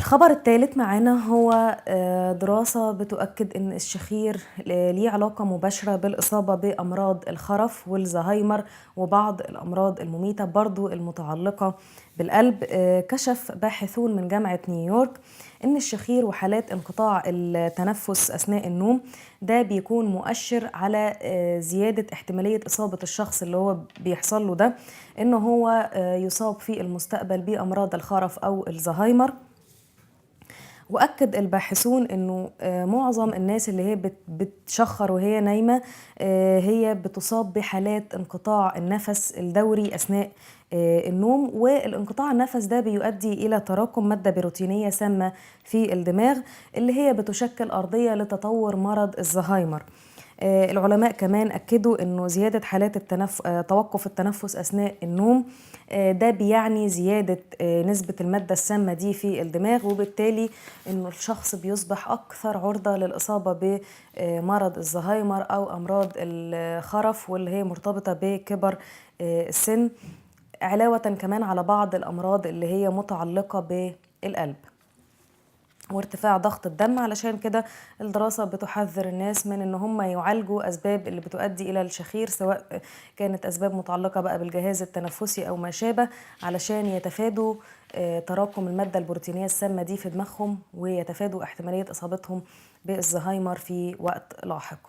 الخبر الثالث معانا هو دراسة بتؤكد إن الشخير ليه علاقة مباشرة بالإصابة بأمراض الخرف والزهايمر وبعض الأمراض المميتة برضو المتعلقة بالقلب. كشف باحثون من جامعة نيويورك إن الشخير وحالات انقطاع التنفس أثناء النوم ده بيكون مؤشر على زيادة احتمالية إصابة الشخص اللي هو بيحصل له ده إنه هو يصاب في المستقبل بأمراض الخرف أو الزهايمر. واكد الباحثون انه معظم الناس اللي هي بتشخر وهي نايمه هي بتصاب بحالات انقطاع النفس الدوري اثناء النوم، والانقطاع النفس ده بيؤدي الى تراكم ماده بروتينيه سامه في الدماغ اللي هي بتشكل ارضيه لتطور مرض الزهايمر. العلماء كمان أكدوا أنه زيادة حالات توقف التنفس أثناء النوم ده بيعني زيادة نسبة المادة السامة دي في الدماغ، وبالتالي أنه الشخص بيصبح أكثر عرضة للإصابة بمرض الزهايمر أو أمراض الخرف واللي هي مرتبطة بكبر السن، علاوة كمان على بعض الأمراض اللي هي متعلقة بالقلب وارتفاع ضغط الدم. علشان كده الدراسة بتحذر الناس من ان هم يعالجوا اسباب اللي بتؤدي الى الشخير، سواء كانت اسباب متعلقة بقى بالجهاز التنفسي او ما شابه، علشان يتفادوا تراكم المادة البروتينية السامة دي في دماغهم ويتفادوا احتمالية اصابتهم بالزهايمر في وقت لاحق.